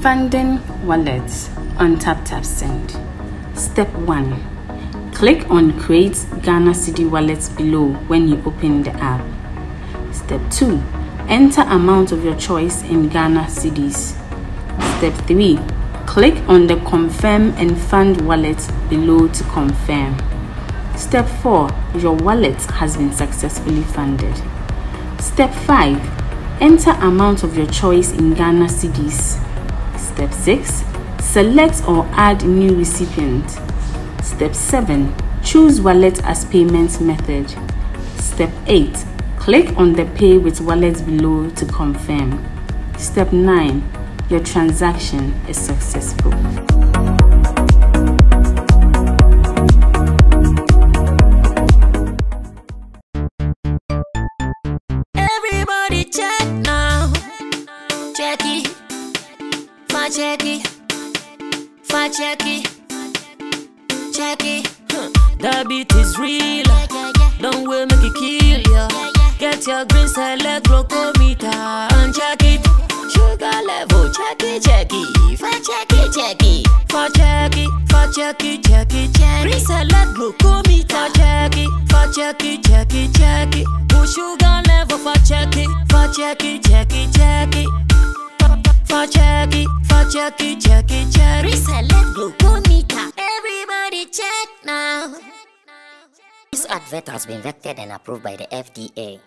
Funding wallets on TapTapSend. Step 1. Click on Create Ghana Cedi Wallets below when you open the app. Step 2. Enter amount of your choice in Ghana Cedis. Step 3. Click on the Confirm and Fund wallet below to confirm. Step 4. Your wallet has been successfully funded. Step 5. Enter amount of your choice in Ghana Cedis. Step 6. Select or add new recipient. Step 7. Choose wallet as payment method. Step 8. Click on the Pay with Wallet below to confirm. Step 9. Your transaction is successful. Everybody check now. Check it. Fa check it. Fa check it. Check it. The beat is real. Don't wait, make it kill ya. Get your green select glucometer and check it. Sugar level, check it, check it. Fa check it, check it. Fa check it, fa check it, check it, check it. Green select glucometer, check it. Fa check it, check it, check it. Put sugar level, fa check it, fa check it, check it, check it. Fa check it, fa check it, check it, check it. Green select glucometer. Everybody check now. This advert has been vetted and approved by the FDA.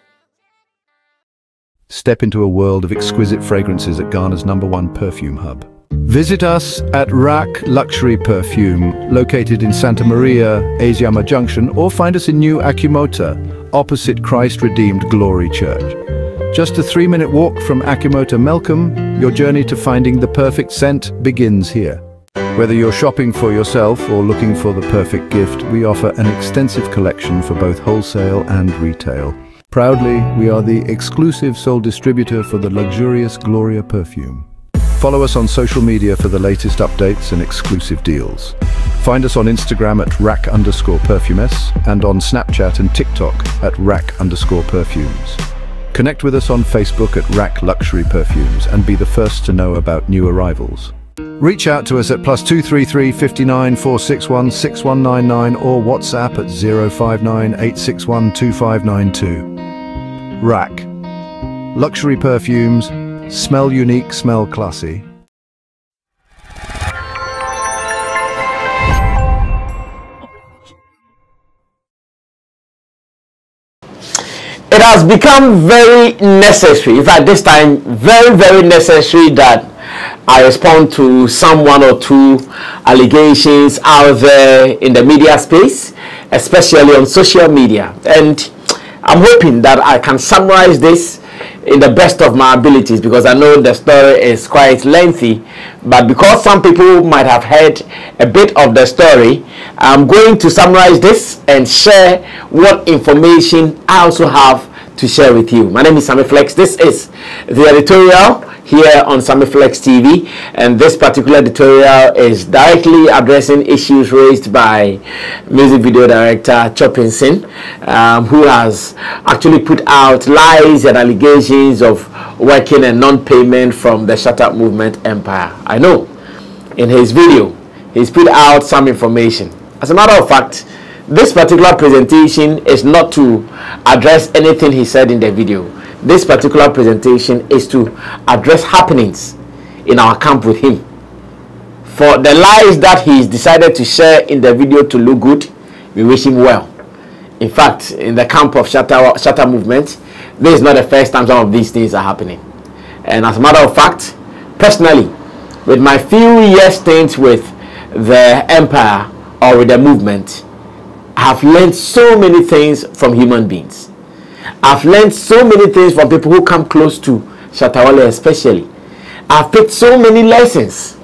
Step into a world of exquisite fragrances at Ghana's #1 perfume hub. Visit us at Rack Luxury Perfume, located in Santa Maria, Asiama Junction, or find us in New Akimota, opposite Christ Redeemed Glory Church. Just a 3-minute walk from Akimota Melcombe, your journey to finding the perfect scent begins here. Whether you're shopping for yourself or looking for the perfect gift, we offer an extensive collection for both wholesale and retail. Proudly, we are the exclusive sole distributor for the luxurious Gloria perfume. Follow us on social media for the latest updates and exclusive deals. Find us on Instagram at rack_perfumes and on Snapchat and TikTok at rack_perfumes. Connect with us on Facebook at Rack Luxury Perfumes and be the first to know about new arrivals. Reach out to us at +233 59 461 6199 or WhatsApp at 059 861 2592. Rack. Luxury perfumes. Smell unique, smell classy. It has become very necessary, in fact this time very necessary, that I respond to some 1 or 2 allegations out there in the media space, especially on social media. And I'm hoping that I can summarize this in the best of my abilities, because I know the story is quite lengthy, but because some people might have heard a bit of the story, I'm going to summarize this and share what information I also have to share with you. My name is Sammy Flex. This is the editorial here on Sammy Flex TV, and this particular editorial is directly addressing issues raised by music video director Choppenson, who has actually put out lies and allegations of working and non-payment from the Shut Up Movement empire. I know in his video he's put out some information. As a matter of fact, this particular presentation is not to address anything he said in the video. This particular presentation is to address happenings in our camp with him. For the lies that he's decided to share in the video to look good, we wish him well. In fact, in the camp of Shut Up Movement, this is not the first time some of these things are happening. And as a matter of fact, personally, with my few years stint with the empire or with the movement, I've learned so many things from human beings. I've learned so many things from people who come close to Shatawale especially. I've picked so many lessons.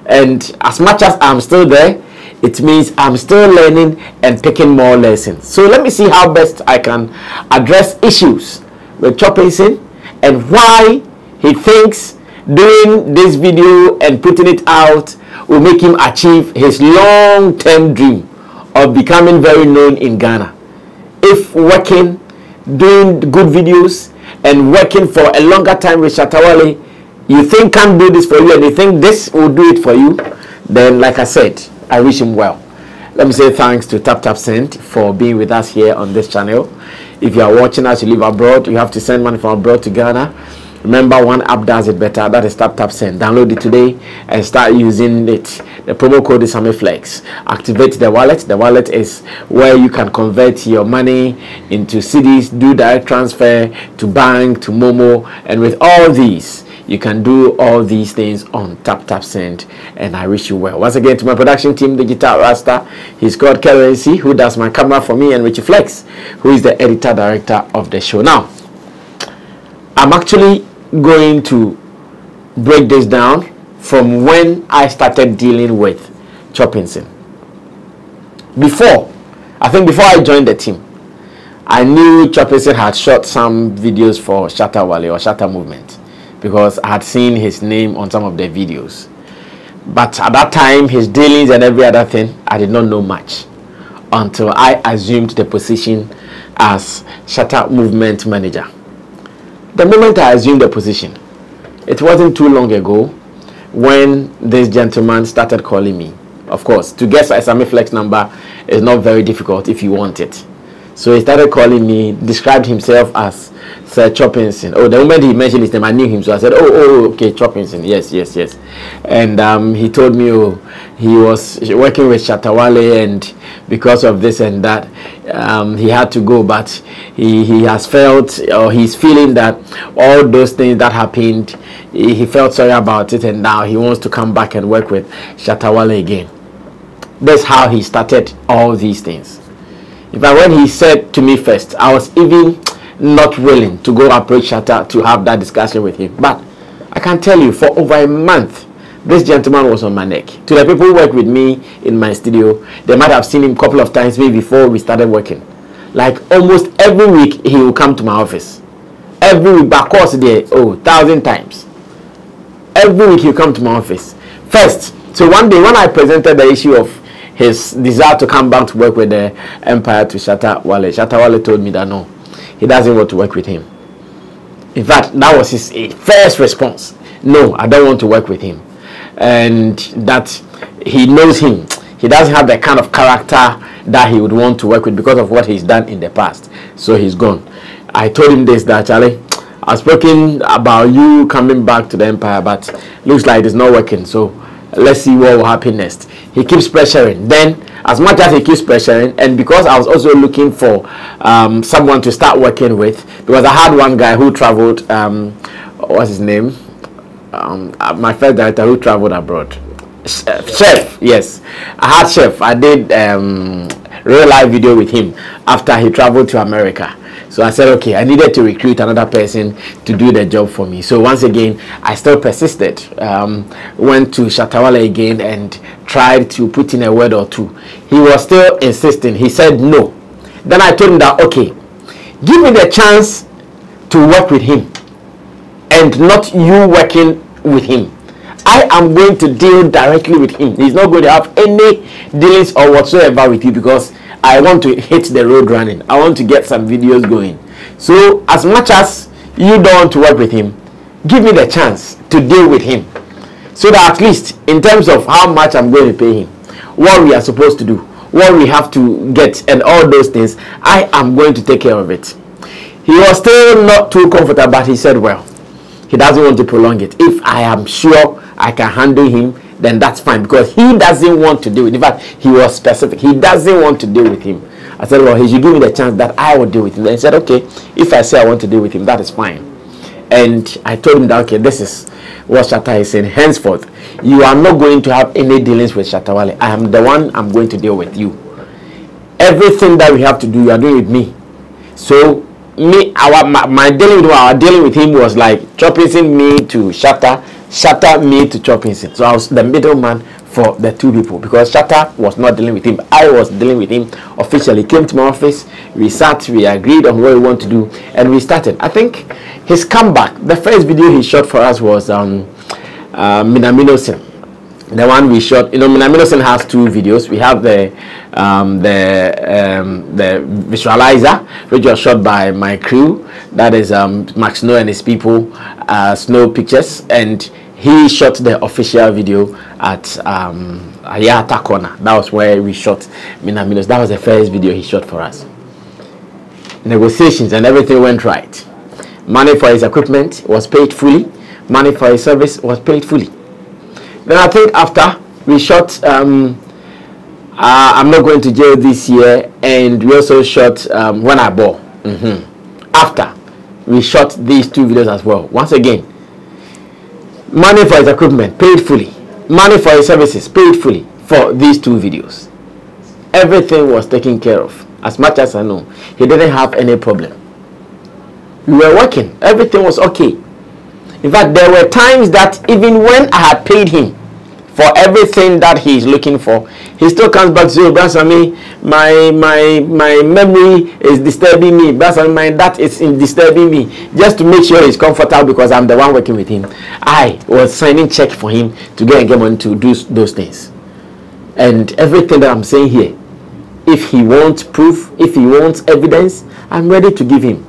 And as much as I'm still there, it means I'm still learning and picking more lessons. So let me see how best I can address issues with Choppenson and why he thinks doing this video and putting it out will make him achieve his long-term dream of becoming very known in Ghana. If working, doing good videos and working for a longer time with Shatawale you think can't do this for you, and you think this will do it for you, then like I said, I wish him well. Let me say thanks to TapTapSend for being with us here on this channel. If you are watching us, you live abroad, you have to send money from abroad to Ghana. Remember, one app does it better. That is TapTapSend. Download it today and start using it. The promo code is SammyFlex. Activate the wallet. The wallet is where you can convert your money into CDs, do direct transfer to bank, to Momo, and with all these, you can do all these things on TapTapSend, and I wish you well. Once again, to my production team, Digital Rasta, he's called Currency, who does my camera for me, and Richie Flex, who is the editor director of the show. Now, I'm actually going to break this down from when I started dealing with Choppenson. Before I joined the team, I knew Choppenson had shot some videos for Shatta Wale or Shatta Movement, because I had seen his name on some of the videos. But at that time, his dealings and every other thing, I did not know much until I assumed the position as Shatta Movement manager. The moment I assumed the position, it wasn't too long ago when this gentleman started calling me. Of course, to get a Sammy Flex number is not very difficult if you want it. So he started calling me, described himself as Sir Choppenson. Oh, the moment he mentioned his name, I knew him. So I said, okay, Choppenson. Yes. And he told me, he was working with Shatta Wale, and because of this and that, he had to go. But he has felt, or he's feeling that all those things that happened, he felt sorry about it, and now he wants to come back and work with Shatta Wale again. That's how he started all these things. In fact, when he said to me first, I was even not willing to go approach Shatta to have that discussion with him. But I can tell you, for over a month, this gentleman was on my neck. To the people who work with me in my studio, they might have seen him a couple of times maybe before we started working. Like almost every week, he will come to my office. Every week, back course there, 1,000 times. Every week he'll come to my office. First, so one day when I presented the issue of his desire to come back to work with the Empire to Shatta Wale told me that no, he doesn't want to work with him. In fact, that was his first response. No, I don't want to work with him. And that he knows him. He doesn't have the kind of character that he would want to work with because of what he's done in the past. So he's gone. I told him this, that Charlie, I've spoken about you coming back to the Empire, but looks like it's not working. So let's see what will happen next. He keeps pressuring. Then, as much as he keeps pressuring, and because I was also looking for someone to start working with, because I had one guy who traveled, what's his name? My first director who traveled abroad. Chef, yes. I had Chef. I did real live video with him after he traveled to America. So I said, okay, I needed to recruit another person to do the job for me. So once again, I still persisted. Went to Shatta Wale again and tried to put in a word or two. He was still insisting. He said no. Then I told him that, okay, give me the chance to work with him and not you working with him. I am going to deal directly with him. He's not going to have any dealings or whatsoever with you because I want to hit the road running. I want to get some videos going. So as much as you don't want to work with him, give me the chance to deal with him. So that at least in terms of how much I'm going to pay him, what we are supposed to do, what we have to get and all those things, I am going to take care of it. He was still not too comfortable, but he said, well, he doesn't want to prolong it. If I am sure I can handle him, then that's fine, because he doesn't want to deal with him. In fact, he was specific. He doesn't want to deal with him. I said, well, he should give me the chance that I will deal with him. Then he said, okay, if I say I want to deal with him, that is fine. And I told him that, okay, this is what Shatta is saying. Henceforth, you are not going to have any dealings with Shatta Wale. I am the one. I'm going to deal with you. Everything that we have to do, you are doing with me. So my dealing with him was like Choppenson me to Shatta, Shatta me to Choppenson. So I was the middleman for the two people, because Shatta was not dealing with him. I was dealing with him officially. He came to my office, we sat, we agreed on what we want to do, and we started. I think his comeback, the first video he shot for us was Minaminosen. The one we shot, Minaminosen has two videos. We have the visualizer, which was shot by my crew, that is Max Snow and his people, snow pictures, and he shot the official video at Ayata Corner. That was where we shot Minaminos. That was the first video he shot for us. Negotiations and everything went right. Money for his equipment was paid fully. Money for his service was paid fully. Then I think after we shot I'm Not Going to Jail This Year, and we also shot When I Bore. After we shot these two videos as well. Once again, money for his equipment paid fully. Money for his services paid fully for these two videos. Everything was taken care of. As much as I know, he didn't have any problem. We were working. Everything was okay. In fact, there were times that even when I had paid him for everything that he's looking for, he still comes back to say, "Brother Sammy, my memory is disturbing me. Brother Sammy, my that is disturbing me." Just to make sure he's comfortable, because I'm the one working with him. I was signing check for him to get money to do those things. And everything that I'm saying here, if he wants proof, if he wants evidence, I'm ready to give him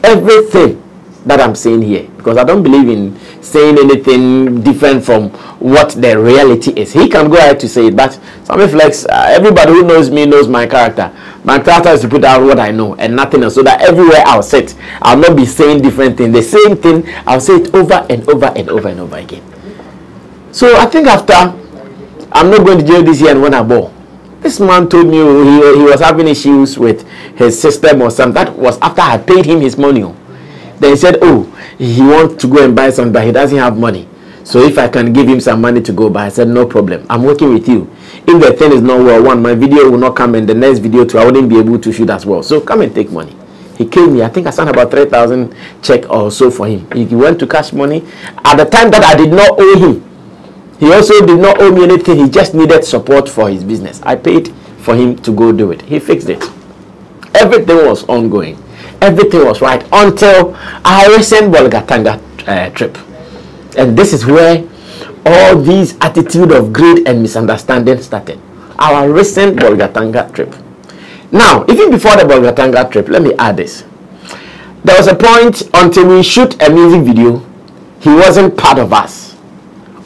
everything that I'm saying here, because I don't believe in saying anything different from what the reality is. He can go ahead to say it, but Sammy Flex, everybody who knows me knows my character. My character is to put out what I know and nothing else, so that everywhere I'll sit, I'll not be saying different things. The same thing, I'll say it over and over and over and over again. So I think after I'm Not Going to Jail This Year and When I Bore, this man told me he was having issues with his system or something. That was after I paid him his money. Then he said, oh, he wants to go and buy something, but he doesn't have money. So if I can give him some money to go buy, I said, no problem. I'm working with you. If the thing is not well, one, my video will not come, and the next video too, I wouldn't be able to shoot as well. So come and take money. He came here. I think I sent about 3,000 check or so for him. He went to cash money. At the time that I did not owe him, he also did not owe me anything. He just needed support for his business. I paid for him to go do it. He fixed it. Everything was ongoing. Everything was right until our recent Bolgatanga trip. And this is where all these attitude of greed and misunderstanding started. Our recent Bolgatanga trip. Now, even before the Bolgatanga trip, let me add this. There was a point until we shoot a music video, he wasn't part of us.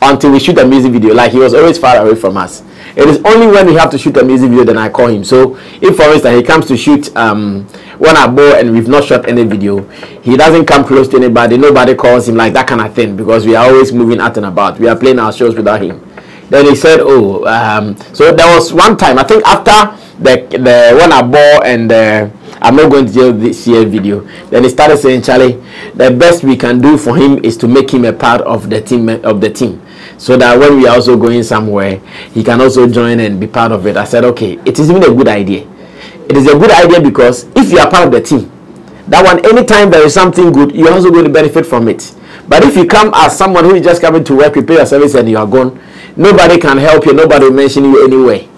Until we shoot a music video, like he was always far away from us. It is only when we have to shoot a music video then I call him. So if for instance he comes to shoot When I Bore and we've not shot any video, he doesn't come close to anybody, nobody calls him, like that kind of thing, because we are always moving out and about. We are playing our shows without him. Then he said, oh, so there was one time, I think after the When I Bore and I'm Not Going to Jail This Year video, then he started saying, Charlie, the best we can do for him is to make him a part of the team. So that when we are also going somewhere, he can also join and be part of it. I said, okay, it is even a good idea. It is a good idea because if you are part of the team, that one, anytime there is something good, you're also going to benefit from it. But if you come as someone who is just coming to work, you pay your service and you are gone, nobody can help you, nobody will mention you anyway.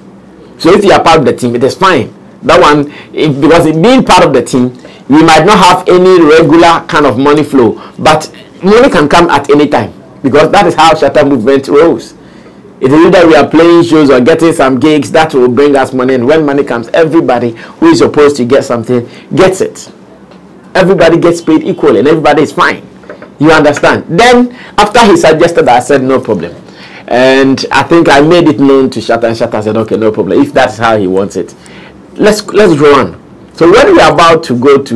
So if you are part of the team, it is fine. That one, because being part of the team, we might not have any regular kind of money flow, but money can come at any time. Because that is how Shatter Movement rolls. It is either we are playing shows or getting some gigs that will bring us money, and when money comes, everybody who is supposed to get something gets it. Everybody gets paid equally and everybody is fine. You understand? Then after he suggested that, I said no problem. And I think I made it known to Shatter, and Shatter said okay, no problem. If that's how he wants it, let's go on. So when we are about to go to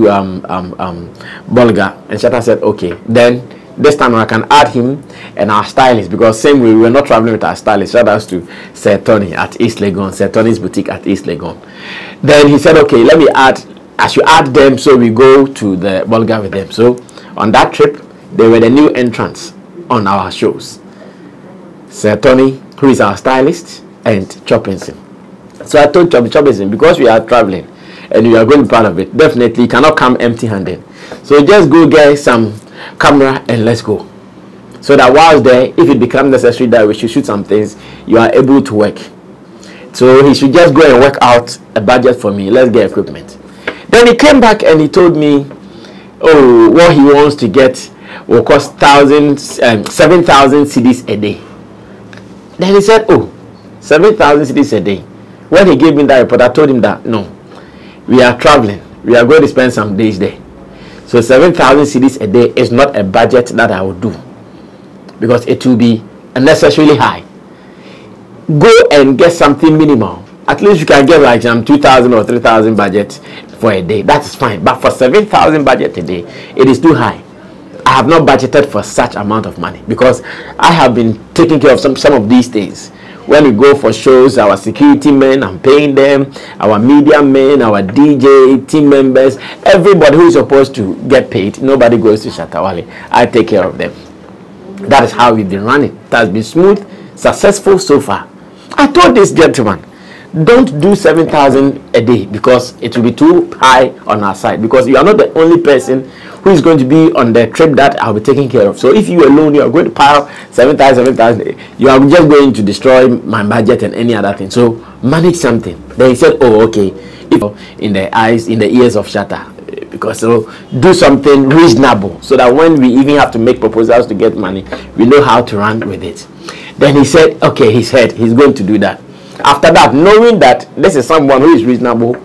Bolga, and Shatter said okay, then this time I can add him and our stylist, because same way we were not traveling with our stylist. Shout out to Sir Tony at East Legon, Sir Tony's boutique at East Legon. Then he said, okay, let me add, I should add them, so we go to the Bolga with them. So on that trip, they were the new entrants on our shows. Sir Tony, who is our stylist, and Choppenson. So I told Choppenson, because we are traveling and we are going to be part of it, definitely you cannot come empty-handed. So just go get some camera and let's go, so that whilst there, if it becomes necessary that we should shoot some things, you are able to work. So he should just go and work out a budget for me. Let's get equipment. Then he came back and he told me, oh, what he wants to get will cost 7,000 cedis a day. Then he said, oh, 7,000 cedis a day. When he gave me that report, I told him that no, we are traveling, we are going to spend some days there. So 7,000 cedis a day is not a budget that I would do, because it will be unnecessarily high. Go and get something minimal. At least you can get like some 2,000 or 3,000 budget for a day. That is fine. But for 7,000 budget a day, it is too high. I have not budgeted for such amount of money, because I have been taking care of some of these things. When we go for shows, our security men, I'm paying them, our media men, our DJ, team members, everybody who is supposed to get paid, nobody goes to Shatawale. I take care of them. That is how we've been running. It has been smooth, successful so far. I told this gentleman, don't do 7,000 a day, because it will be too high on our side, because you are not the only person who is going to be on the trip that I'll be taking care of. So if you alone, you are going to pile 7,000, you are just going to destroy my budget and any other thing. So manage something. Then he said, oh, okay, if in the ears of Shatta, because so do something reasonable, so that when we even have to make proposals to get money, we know how to run with it. Then he said, okay, he said he's going to do that. After that, knowing that this is someone who is reasonable,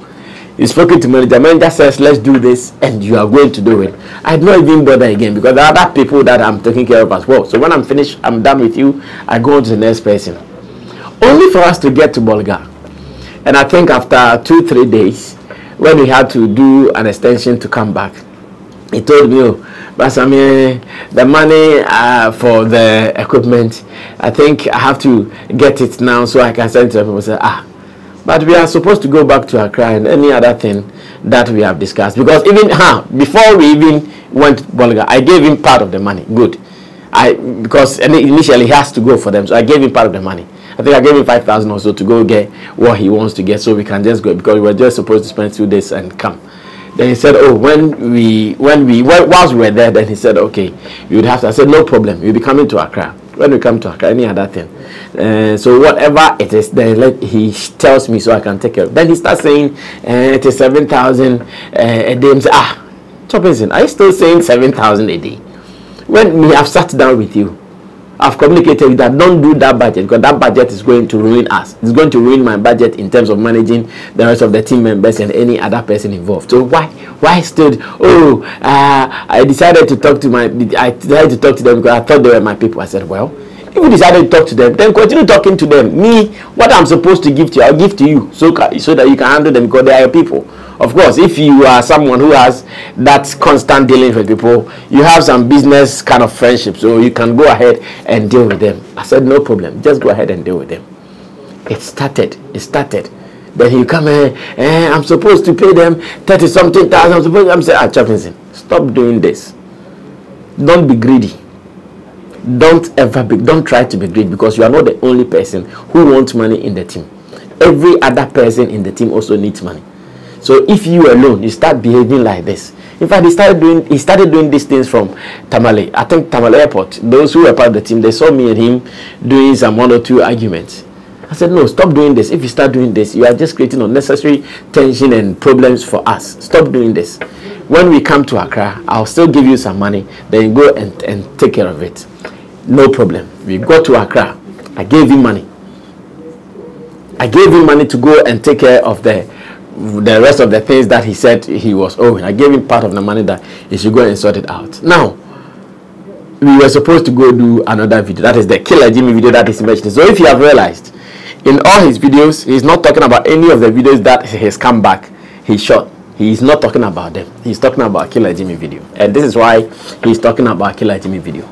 he's spoken to manager. Manager says, let's do this, and you are going to do it. I do not even bother again, because there are other people that I'm taking care of as well. So when I'm finished, I'm done with you, I go on to the next person. Only for us to get to Bolga. And I think after 2-3 days, when we had to do an extension to come back, he told me, oh, but Sammy, the money for the equipment, I think I have to get it now so I can send it to people. Say, but we are supposed to go back to Accra and any other thing that we have discussed. Because even before we even went to Bolga, I gave him part of the money. Good. Because initially he has to go for them, so I gave him part of the money. I think I gave him 5,000 or so to go get what he wants to get, so we can just go, because we were just supposed to spend 2 days and come. Then he said, oh, whilst we were there, then he said, okay, you would have to. I said, no problem, you'll be coming to Accra. When we come to Accra, any other thing. So whatever it is, then he tells me so I can take care of it. Then he starts saying, it is 7,000 a day. Say, Choppenson, are you still saying 7,000 a day? When we have sat down with you, I've communicated with that, don't do that budget, because that budget is going to ruin us. It's going to ruin my budget in terms of managing the rest of the team members and any other person involved. So why still, I decided to talk to them because I thought they were my people. I said, well, if you decided to talk to them, then continue talking to them. Me, what I'm supposed to give to you, I'll give to you, so that you can handle them, because they are your people. Of course, if you are someone who has that constant dealing with people, you have some business kind of friendship, so you can go ahead and deal with them. I said, no problem, just go ahead and deal with them. It started. Then he come I'm supposed to pay them 30-something thousand. I'm saying, Choppenson, stop doing this. Don't be greedy. Don't try to be greedy, because you are not the only person who wants money in the team. Every other person in the team also needs money. So if you alone, you start behaving like this. In fact, he started doing these things from Tamale. I think Tamale Airport, those who were part of the team, they saw me and him doing some 1 or 2 arguments. I said, no, stop doing this. If you start doing this, you are just creating unnecessary tension and problems for us. Stop doing this. When we come to Accra, I'll still give you some money, then you go and take care of it. No problem. We got to Accra. I gave him money. I gave him money to go and take care of the rest of the things that he said he was owing. I gave him part of the money that he should go and sort it out. Now, we were supposed to go do another video. That is the Killer Jimmy video that is mentioned. So if you have realized, in all his videos, he's not talking about any of the videos that has come back he shot. He's not talking about them. He's talking about Killer Jimmy video. And this is why he's talking about Killer Jimmy video.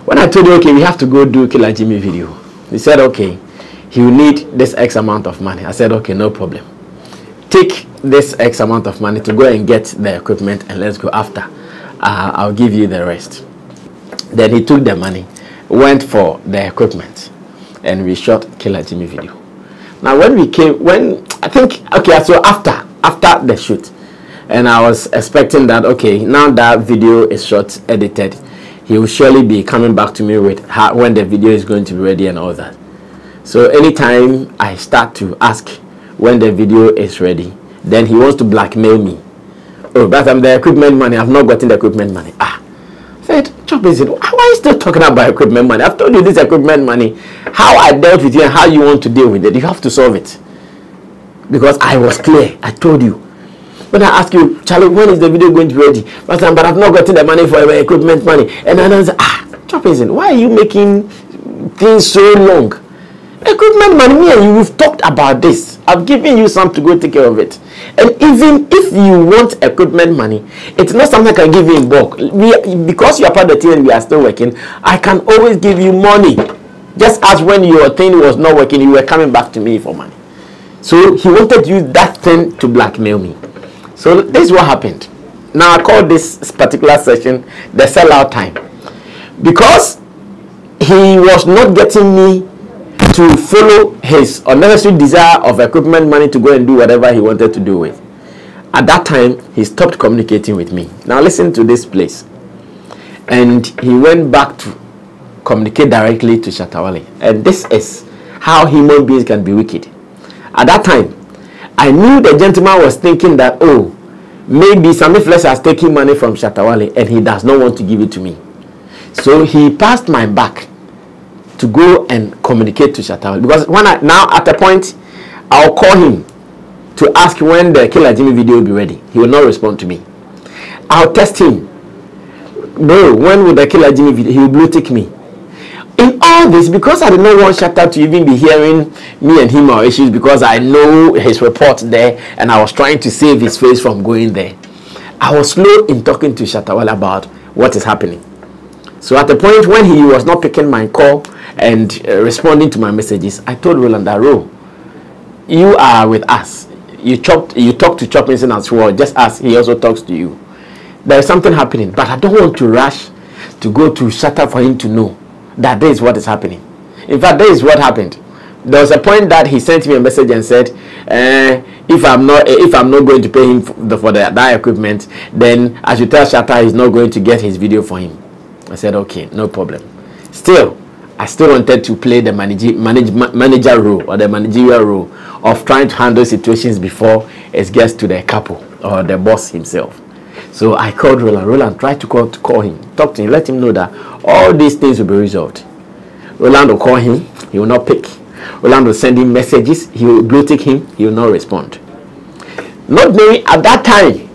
When I told you, okay, we have to go do Killer Jimmy video, he said, okay, he will need this X amount of money. I said, okay, no problem. Take this X amount of money to go and get the equipment, and let's go after. I'll give you the rest. Then he took the money, went for the equipment, and we shot Killer Jimmy video. Now so after the shoot, and I was expecting that, okay, now that video is shot, edited, he will surely be coming back to me with when the video is going to be ready and all that. So anytime I start to ask when the video is ready, then he wants to blackmail me. Oh, but I'm the equipment money, I've not gotten the equipment money. I said, Choppenson, why are you still talking about equipment money? I've told you this equipment money, how I dealt with you and how you want to deal with it. You have to solve it. Because I was clear, I told you. When I ask you, Charlie, when is the video going to be ready? But I've not gotten the money for equipment money. And then I say, Choppenson, why are you making things so long? Equipment money, me and you, we've talked about this. I've given you some to go take care of it. And even if you want equipment money, it's not something I can give you in bulk. Because you are part of the team and we are still working, I can always give you money. Just as when your thing was not working, you were coming back to me for money. So he wanted to use that thing to blackmail me. So this is what happened. Now I call this particular session the sellout time, because he was not getting me to follow his unnecessary desire of equipment money to go and do whatever he wanted to do with. At that time, he stopped communicating with me. Now listen to this place. And he went back to communicate directly to Shatawale. And this is how human beings can be wicked. At that time, I knew the gentleman was thinking that, oh, maybe Sammy Flex has taken money from Shatawale and he does not want to give it to me. So he passed my back to go and communicate to Shatawale. Because now at a point, I'll call him to ask when the Killer Jimmy video will be ready. He will not respond to me. I'll test him. Bro, when will the Killer Jimmy video? He will blue tick me. In all this, because I did not want Shatta to even be hearing me and him our issues, because I know his report there and I was trying to save his face from going there, I was slow in talking to Shatawale about what is happening. So at the point when he was not picking my call and responding to my messages, I told Roland that, you are with us. You talk to Choppenson as well, just as he also talks to you. There is something happening, but I don't want to rush to go to Shatta for him to know that this is what is happening. In fact, this is what happened. There was a point that he sent me a message and said, if I'm not going to pay him for that equipment, then I should tell Shatta he's not going to get his video for him. I said, okay, no problem. Still, I still wanted to play the manager role, or the managerial role of trying to handle situations before it gets to the couple or the boss himself. So I called Roland. Roland tried to call him, talk to him, let him know that all these things will be resolved. Roland will call him, he will not pick. Roland will send him messages, he will blue tick him, he will not respond. Not knowing at that time,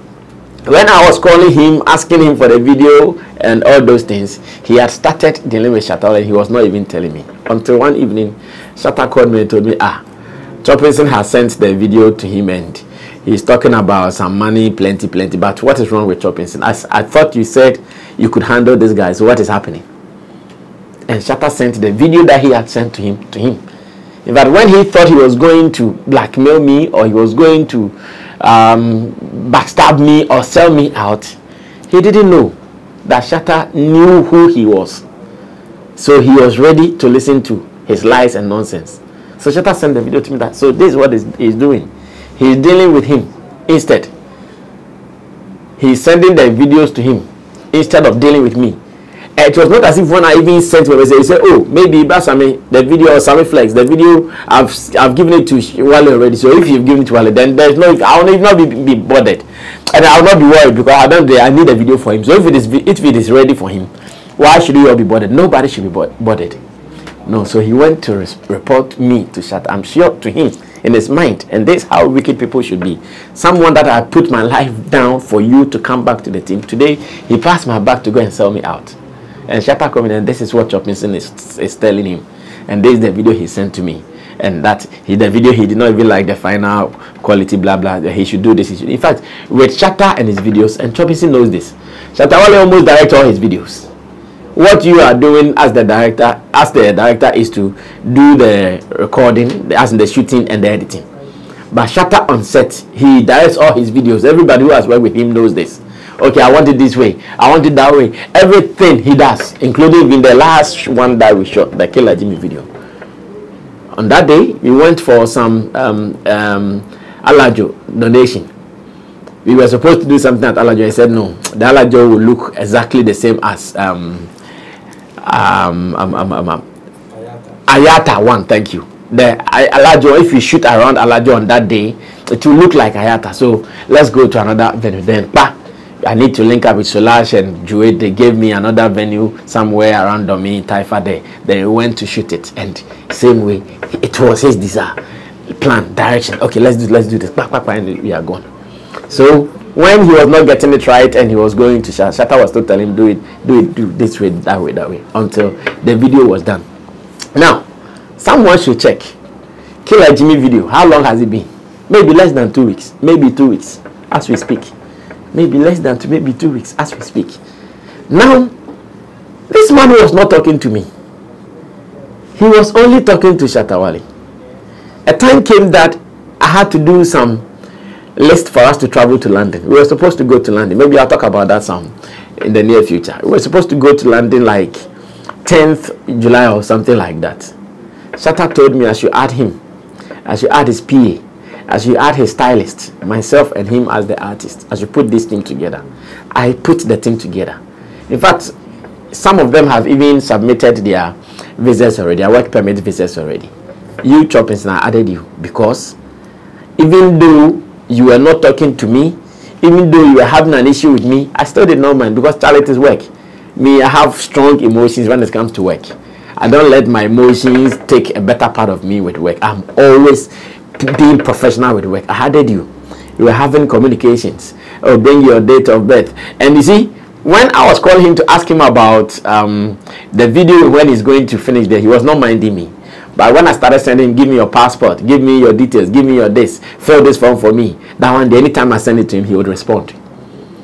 when I was calling him, asking him for the video and all those things, he had started dealing with Shatta and he was not even telling me. Until one evening, Shatta called me and told me, Choppenson has sent the video to him and he's talking about some money, plenty, but what is wrong with Choppenson? I thought you said you could handle this guy, so what is happening? And Shatta sent the video that he had sent to him. In fact, when he thought he was going to blackmail me or he was going to backstab me or sell me out, he didn't know that Shatta knew who he was. So he was ready to listen to his lies and nonsense. So Shatta sent the video to me. So this is what he's doing. He's dealing with him instead. He's sending the videos to him instead of dealing with me. It was not as if when I even sent him a message, he said, oh, maybe Basami, the video or Sammy Flex, the video, I've given it to Wale already. So if you've given it to Wale, then there's no, I will not be bothered. And I will not be worried because I need a video for him. So if it is ready for him, why should you all be bothered? Nobody should be bothered. No, so he went to report me to Shatta. I'm sure to him in his mind, and this is how wicked people should be. Someone that I put my life down for you to come back to the team. Today, he passed my back to go and sell me out. And Shatta coming, and this is what Choppenson is telling him. And this is the video he sent to me. And that the video he did not even like the final quality, blah blah. He should do this. In fact, with Shatta and his videos, and Choppenson knows this, Shatta almost directs all his videos. What you are doing as the director is to do the recording, as in the shooting and the editing. But Shatta on set, he directs all his videos. Everybody who has worked with him knows this. Okay, I want it this way, I want it that way. Everything he does, including in the last one that we shot, the Killer Jimmy video. On that day, we went for some Alajo donation. We were supposed to do something at Alajo. I said no, the Alajo will look exactly the same as Ayata one. Thank you. The Alajo, if we shoot around Alajo on that day, it will look like Ayata. So let's go to another venue. Then I need to link up with Solange and Jude. They gave me another venue somewhere around Domi, Taifa there. Then we went to shoot it, and same way, it was his desire, plan, direction. Okay, let's do this. And we are gone. So when he was not getting it right and he was going to Shatta was still telling him, do this way, that way, until the video was done. Now, someone should check Killer Jimmy video. How long has it been? Maybe less than 2 weeks, maybe 2 weeks as we speak. Maybe less than maybe 2 weeks as we speak. Now, this man was not talking to me. He was only talking to Shatta Wale. A time came that I had to do some list for us to travel to London. We were supposed to go to London. Maybe I'll talk about that some in the near future. We were supposed to go to London like 10th July or something like that. Shatta told me I should add him, I should add his PA, I should add his stylist, myself and him as the artist. I should put this thing together. I put the thing together. In fact, some of them have even submitted their visas already, their work permit visas already. You, Choppenson, I added you because even though you were not talking to me, even though you were having an issue with me, I still did not mind because charity is work. Me, I have strong emotions when it comes to work. I don't let my emotions take a better part of me with work. I'm always being professional with work. I added you. You were having communications. Oh, bring your date of birth. And you see, when I was calling him to ask him about the video when he's going to finish there, he was not minding me. But when I started sending, give me your passport, give me your details, give me your this, fill this form for me. That one day, anytime I send it to him, he would respond.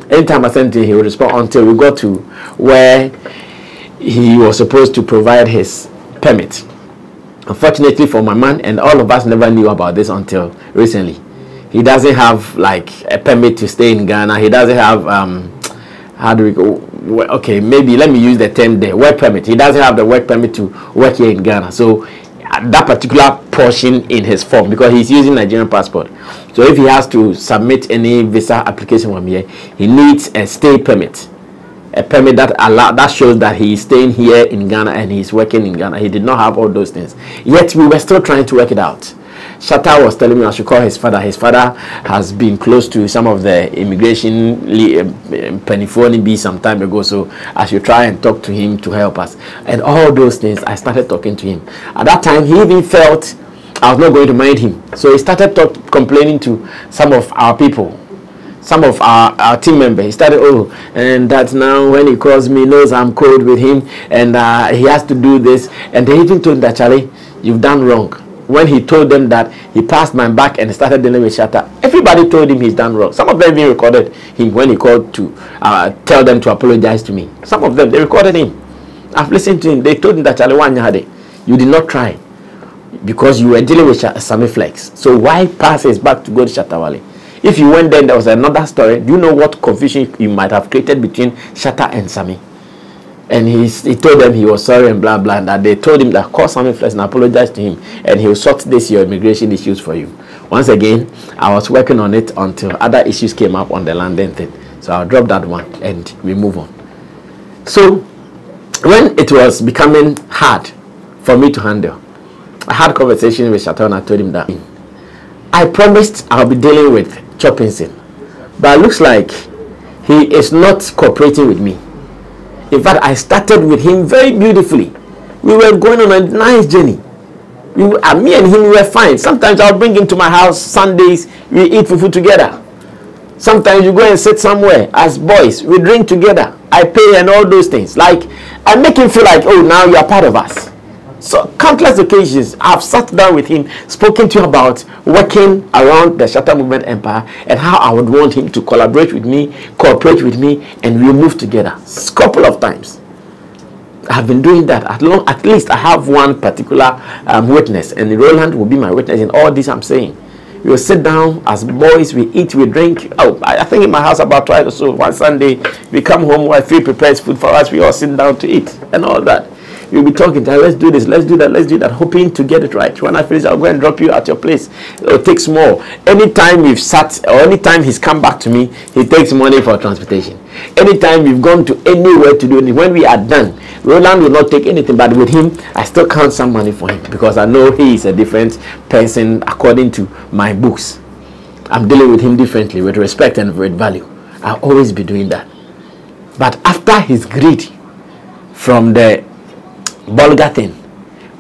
Anytime I sent it to him, he would respond until we got to where he was supposed to provide his permit. Unfortunately for my man, and all of us never knew about this until recently. He doesn't have like a permit to stay in Ghana. He doesn't have, how do we go? Okay, maybe let me use the term there, work permit. He doesn't have the work permit to work here in Ghana. So that particular portion in his form, because he's using Nigerian passport. So if he has to submit any visa application from here, he needs a stay permit. A permit that shows that he is staying here in Ghana and he's working in Ghana. He did not have all those things. Yet we were still trying to work it out. Shatta was telling me I should call his father. His father has been close to some of the immigration penifoni be some time ago, so I should try and talk to him to help us. And all those things, I started talking to him. At that time, he even felt I was not going to mind him. So he started complaining to some of our people, some of our team members. He started, oh, and that now when he calls me, knows I'm cold with him, and he has to do this. And they even told him that, Charlie, you've done wrong. When he told them that he passed my back and started dealing with Shatta, everybody told him he's done wrong. Some of them even recorded him when he called to tell them to apologize to me. Some of them, they recorded him. I've listened to him. They told him that, Charlie, you did not try because you were dealing with Sammy Flex. So why pass his back to go to Shatta Wale? If you went there, there was another story. Do you know what confusion you might have created between Shatta and Sammy? And he told them he was sorry and blah blah, and that they told him that call Sammy Flex and apologize to him, and he'll sort this your immigration issues for you. Once again, I was working on it until other issues came up on the London thing. So I'll drop that one and we move on. So when it was becoming hard for me to handle, I had a conversation with Shatta and I told him that I promised I'll be dealing with Choppenson, but it looks like he is not cooperating with me. In fact, I started with him very beautifully. We were going on a nice journey. Me and him were fine. Sometimes I'll bring him to my house Sundays. We eat fufu together. Sometimes you go and sit somewhere as boys. We drink together. I pay and all those things. Like, I make him feel like, oh, now you are part of us. So countless occasions I've sat down with him, spoken to him about working around the Shatta Movement Empire and how I would want him to collaborate with me, cooperate with me, and we'll move together. A couple of times. I've been doing that. At least I have one particular witness, and Roland will be my witness in all this I'm saying. We'll sit down as boys, we eat, we drink. Oh, I think in my house about twice or so. One Sunday, we come home, my wife prepares food for us, we all sit down to eat and all that. You'll be talking to her, let's do this, let's do that, let's do that, hoping to get it right. When I finish, I'll go and drop you at your place. It takes more. Anytime we've sat, or anytime he's come back to me, he takes money for transportation. Anytime we've gone to anywhere to do anything, when we are done, Roland will not take anything, but with him, I still count some money for him because I know he is a different person according to my books. I'm dealing with him differently, with respect and with value. I'll always be doing that. But after his greed from the vulgar thing,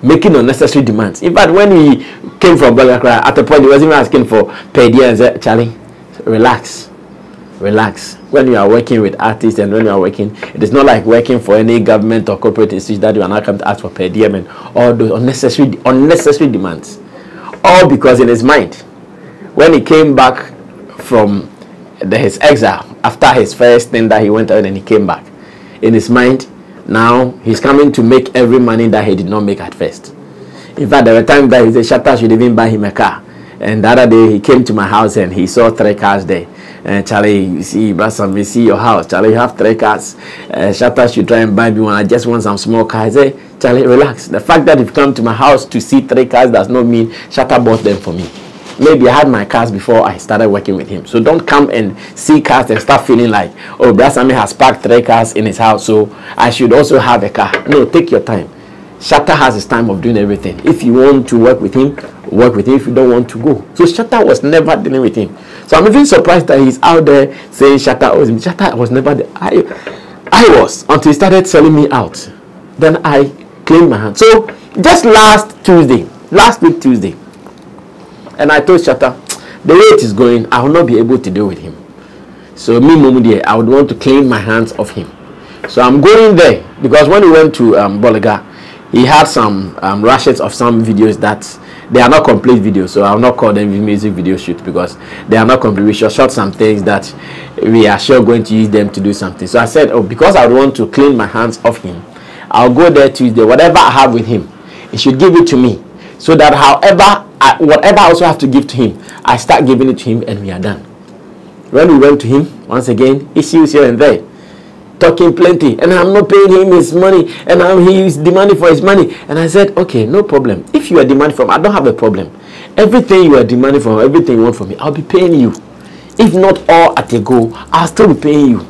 making unnecessary demands. In fact, when he came from Bulgaria, at the point he was even asking for per diem and said, Charlie, relax. Relax. When you are working with artists and when you are working, it is not like working for any government or corporate institution that you are not come to ask for per diem and all those unnecessary demands. All because in his mind, when he came back from his exile, after his first thing that he went out and he came back, in his mind, now he's coming to make every money that he did not make at first. In fact, there were times that he said Shatta should even buy him a car. And the other day he came to my house and he saw 3 cars there. Charlie, you see, Bassam, we see your house. Charlie, you have 3 cars. Shatta should try and buy me one. I just want some small cars. I say, Charlie, relax. The fact that you've come to my house to see 3 cars does not mean Shatta bought them for me. Maybe I had my cars before I started working with him. So don't come and see cars and start feeling like, oh, Sammy has parked 3 cars in his house, so I should also have a car. No, take your time. Shatta has his time of doing everything. If you want to work with him, work with him. If you don't want to go. So Shatta was never dealing with him. So I'm even surprised that he's out there saying Shatta owes him. Shatta was never there. I was, until he started selling me out. Then I cleaned my hands. So just last week Tuesday, and I told Shatta, the way it is going, I will not be able to deal with him. So me, Mumudi, I would want to clean my hands of him. So I'm going there because when we went to Bolaga, he had some rushes of some videos that they are not complete videos. So I will not call them music video shoot because they are not complete. We should shot some things that we are sure going to use them to do something. So I said, oh, because I would want to clean my hands of him, I'll go there Tuesday. Whatever I have with him, he should give it to me. So that whatever I also have to give to him, I start giving it to him and we are done. When we went to him, once again, issues here and there, talking plenty, and I'm not paying him his money, and he's demanding for his money. And I said, okay, no problem. If you are demanding from, I don't have a problem. Everything you are demanding from, everything you want from me, I'll be paying you. If not all at a go, I'll still be paying you.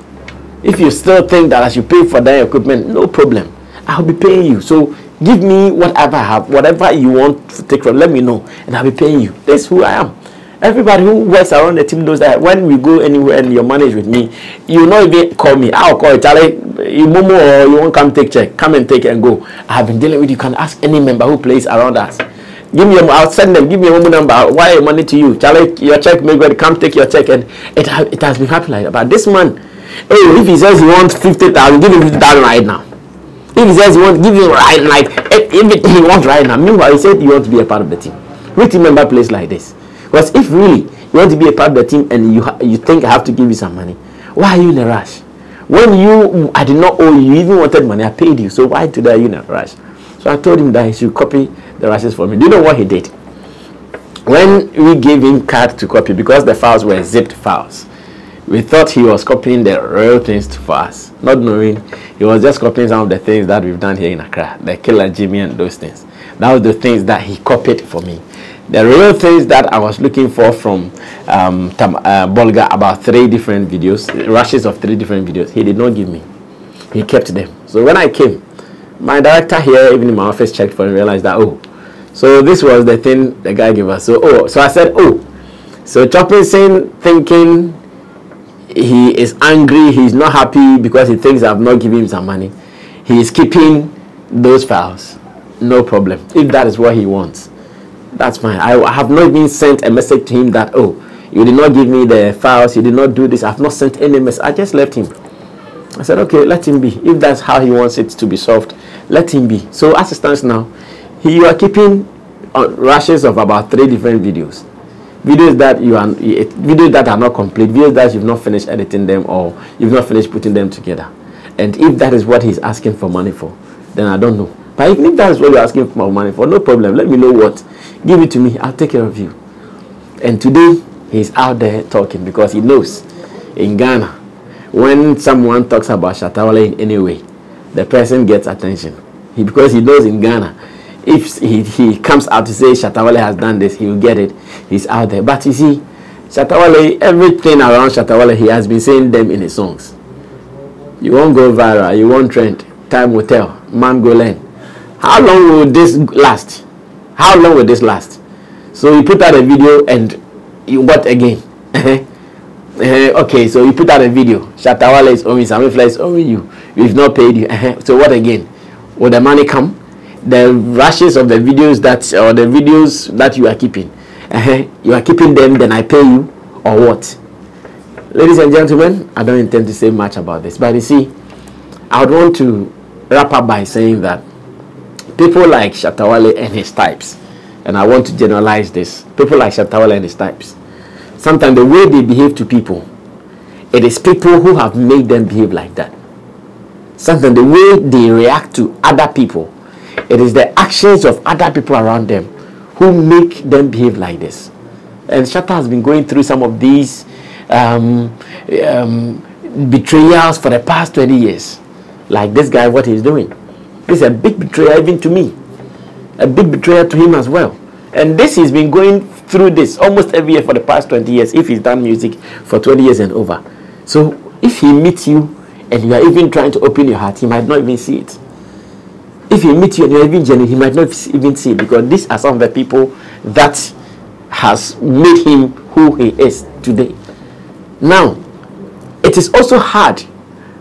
If you still think that I should pay for that equipment, no problem. I'll be paying you. So give me whatever I have, whatever you want to take from, let me know, and I'll be paying you. That's who I am. Everybody who works around the team knows that when we go anywhere and your money is with me, you will not even call me. I'll call you, Charlie, you momo or you won't come take check. Come and take it and go. I have been dealing with you. You can ask any member who plays around us. I'll send them, give me a momo number, wire money to you. Charlie, your check, maybe come take your check. And it has been happening like that. But this man, hey, if he says he wants 50,000, give him 50,000 right now. If he says he wants, give him right, like everything he wants right now. Meanwhile, he said you want to be a part of the team. Which team member plays like this? Because if really you want to be a part of the team and you think I have to give you some money, why are you in a rush? When I did not owe you, you even wanted money, I paid you. So why today are you in a rush? So I told him that he should copy the rushes for me. Do you know what he did? When we gave him card to copy, because the files were zipped files, we thought he was copying the real things for us, not knowing he was just copying some of the things that we've done here in Accra, the Killer Jimmy and those things. That was the things that he copied for me. The real things that I was looking for from Bolga, about 3 different videos, rushes of 3 different videos, he did not give me. He kept them. So when I came, my director here, even in my office, checked for and realized that, oh, so this was the thing the guy gave us. So I said, oh, so Choppenson thinking he is angry, he's not happy because he thinks I've not given him some money. He is keeping those files. No problem. If that is what he wants, that's fine. I have not even sent a message to him that, oh, you did not give me the files, you did not do this. I've not sent any message. I just left him. I said, okay, let him be. If that's how he wants it to be solved, let him be. So as it stands now, you are keeping rushes of about 3 different videos. Videos that are not complete, videos that you've not finished editing them or you've not finished putting them together. And if that is what he's asking for money for, then I don't know. But even if that is what you're asking for money for, no problem. Let me know what. Give it to me. I'll take care of you. And today, he's out there talking because he knows in Ghana, when someone talks about Shatawale in any way, the person gets attention. Because he knows in Ghana, if he comes out to say Shatawale has done this, he will get it. He's out there. But you see, Shatawale, everything around Shatawale, he has been saying them in his songs. You won't go viral. You won't trend. Time will tell. Man go learn. How long will this last? How long will this last? So you put out a video and you what again? Okay, so you put out a video. Shatawale is owing, Sammy is owing you. We've not paid you. So what again? Will the money come? The rushes of the videos or the videos that you are keeping. You are keeping them, then I pay you, or what? Ladies and gentlemen, I don't intend to say much about this, but you see, I would want to wrap up by saying that people like Shatta Wale and his types, and I want to generalize this, people like Shatta Wale and his types, sometimes the way they behave to people, it is people who have made them behave like that. Sometimes the way they react to other people, it is the actions of other people around them who make them behave like this. And Shatta has been going through some of these betrayals for the past 20 years. Like this guy, what he's doing. This is a big betrayal even to me. A big betrayal to him as well. And this, he's been going through this almost every year for the past 20 years, if he's done music for 20 years and over. So if he meets you and you are even trying to open your heart, he might not even see it. If he meets you and you are even genuine, he might not even see it, because these are some of the people that has made him who he is today. Now, it is also hard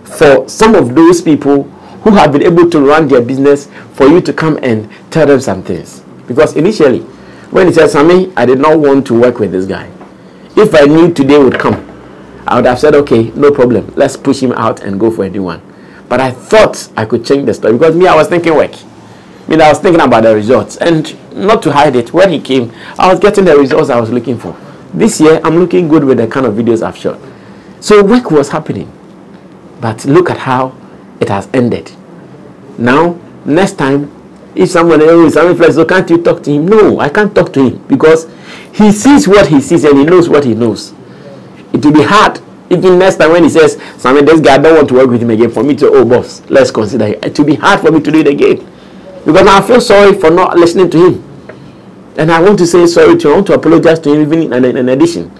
for some of those people who have been able to run their business for you to come and tell them some things. Because initially, when he said, Sammy, I did not want to work with this guy. If I knew today would come, I would have said, okay, no problem. Let's push him out and go for a new one. But I thought I could change the story, because me, I was thinking work. I was thinking about the results. And not to hide it, when he came, I was getting the results I was looking for. This year, I'm looking good with the kind of videos I've shot. So work was happening. But look at how it has ended. Now, next time, if someone else is Sammy Flex, so can't you talk to him? No, I can't talk to him, because he sees what he sees and he knows what he knows. It will be hard, even next time when he says, Sammy, this guy, I don't want to work with him again, for me to, oh boss, let's consider it. It will be hard for me to do it again, because I feel sorry for not listening to him. And I want to say sorry to him. I want to apologize to him, even in addition.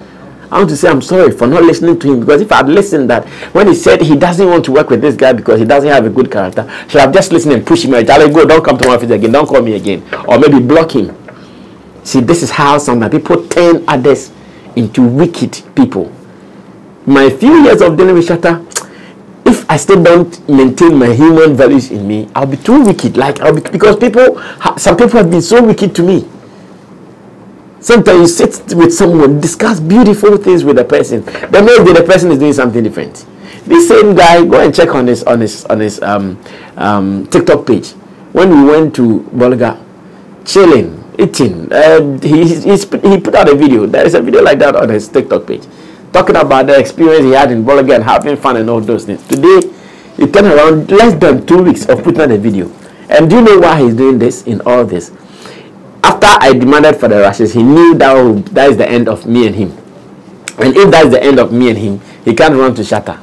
I want to say I'm sorry for not listening to him, because if I had listened, that when he said he doesn't want to work with this guy because he doesn't have a good character, should have just listened and pushed him out. I'll go, don't come to my office again, don't call me again, or maybe block him. See, this is how some people turn others into wicked people. My few years of dealing with Shatta, if I still don't maintain my human values in me, I'll be too wicked. Because some people have been so wicked to me. Sometimes you sit with someone, discuss beautiful things with a person, the next day the person is doing something different. This same guy, go and check on his TikTok page. When we went to Bolga, chilling, eating, he put out a video. There is a video like that on his TikTok page, talking about the experience he had in Bolga and having fun and all those things. Today, he turned around less than 2 weeks of putting out a video. And do you know why he's doing this in all this? After I demanded for the rashes, he knew that is the end of me and him. And if that's the end of me and him, he can't run to Shatta.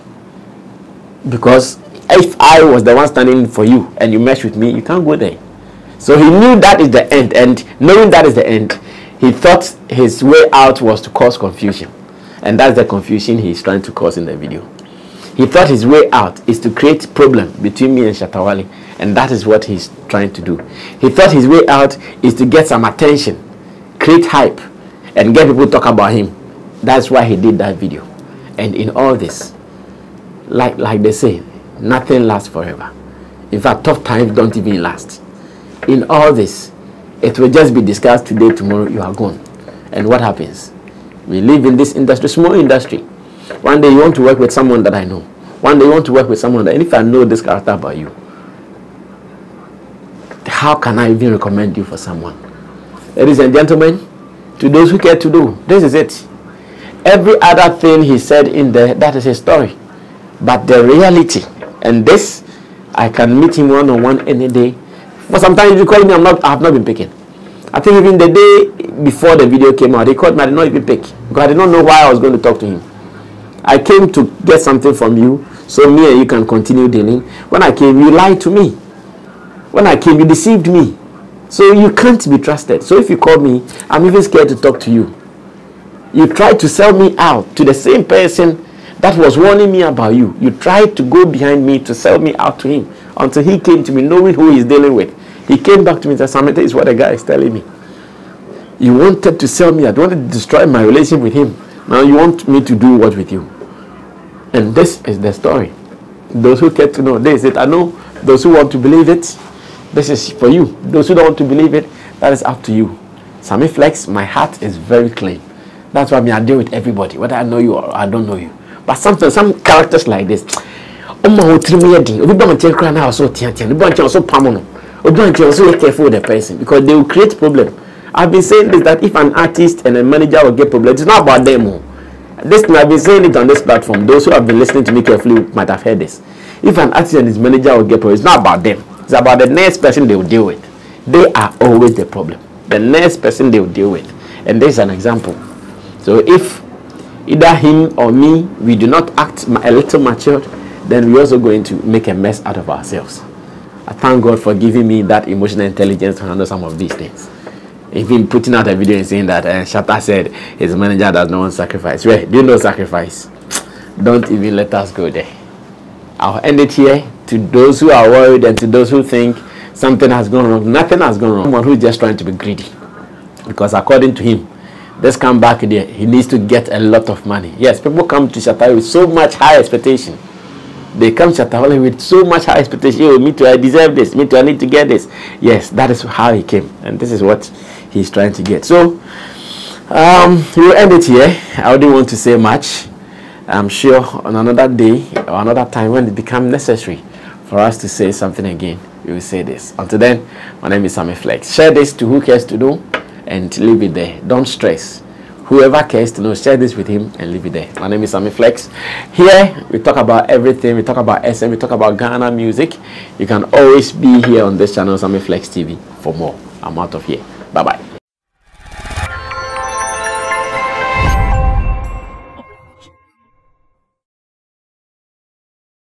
Because if I was the one standing for you and you mess with me, you can't go there. So he knew that is the end. And knowing that is the end, he thought his way out was to cause confusion. And that's the confusion he's trying to cause in the video. He thought his way out is to create problem between me and Shatta Wale. And that is what he's trying to do. He thought his way out is to get some attention, create hype, and get people to talk about him. That's why he did that video. And in all this, like they say, nothing lasts forever. In fact, tough times don't even last. In all this, it will just be discussed today, tomorrow you are gone. And what happens? We live in this industry, small industry. One day you want to work with someone that I know. One day you want to work with someone that, and if I know this character about you, how can I even recommend you for someone? Ladies and gentlemen, to those who care to do, this is it. Every other thing he said in there, that is his story. But the reality, and this, I can meet him one-on-one any day. For sometimes if you call me, I have not been picking. I think even the day before the video came out, he called me, I did not even pick, because I did not know why I was going to talk to him. I came to get something from you, so me and you can continue dealing. When I came, you lied to me. When I came, you deceived me. So you can't be trusted. So if you call me, I'm even scared to talk to you. You tried to sell me out to the same person that was warning me about you. You tried to go behind me to sell me out to him until he came to me knowing who he's dealing with. He came back to me and said, Sammy, this is what the guy is telling me. You wanted to sell me. I wanted to destroy my relationship with him. Now you want me to do what with you? And this is the story. Those who care to know, this is it. I know those who want to believe it, this is for you. Those who don't want to believe it, that is up to you. Sammy Flex, my heart is very clean. That's why I deal with everybody, whether I know you or I don't know you. But sometimes some characters like this, also careful with the person because they will create problem. I've been saying this, that if an artist and a manager will get problem, it's not about them. This I've been saying it on this platform. Those who have been listening to me carefully might have heard this. If an artist and his manager will get problem, it's not about them. It's about the next person they will deal with. They are always the problem. The next person they will deal with. And there's an example. So if either him or me, we do not act a little matured, then we're also going to make a mess out of ourselves. I thank God for giving me that emotional intelligence to handle some of these things. Even putting out a video and saying that Shatta said his manager does not want sacrifice. Well, do you know sacrifice? Don't even let us go there. I'll end it here. To those who are worried and to those who think something has gone wrong, nothing has gone wrong. Someone who is just trying to be greedy. Because according to him, let's come back there, he needs to get a lot of money. Yes, people come to Shatta with so much high expectation. They come to Shatta with so much high expectation. Oh, me too, I deserve this. Me too, I need to get this. Yes, that is how he came. And this is what he's trying to get. So, we'll end it here. I wouldn't want to say much. I'm sure on another day or another time when it becomes necessary for us to say something again, we will say this. Until then, my name is Sammy Flex. Share this to who cares to know and leave it there. Don't stress. Whoever cares to know, share this with him and leave it there. My name is Sammy Flex. Here, we talk about everything. We talk about SM. We talk about Ghana music. You can always be here on this channel, Sammy Flex TV, for more. I'm out of here. Bye-bye.